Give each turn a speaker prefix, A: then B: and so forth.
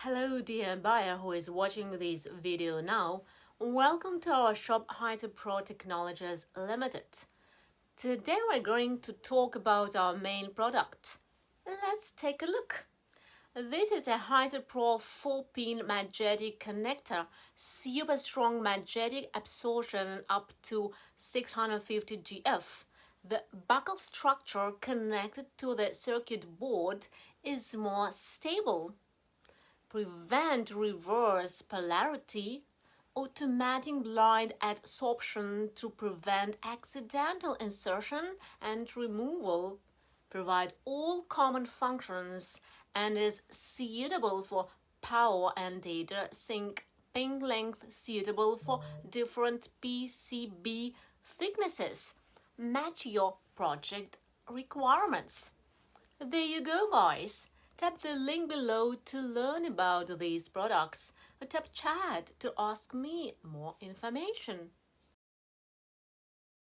A: Hello dear buyer who is watching this video now. Welcome to our shop HytePro Technologies Limited. Today we're going to talk about our main product. Let's take a look. This is a HytePro 4-pin magnetic connector, super strong magnetic absorption up to 650 GF. The buckle structure connected to the circuit board is more stable. Prevent reverse polarity, automatic blind adsorption to prevent accidental insertion and removal, provide all common functions and is suitable for power and data sync, pin length suitable for different PCB thicknesses. Match your project requirements. There you go, guys. Tap the link below to learn about these products. Tap chat to ask me more information.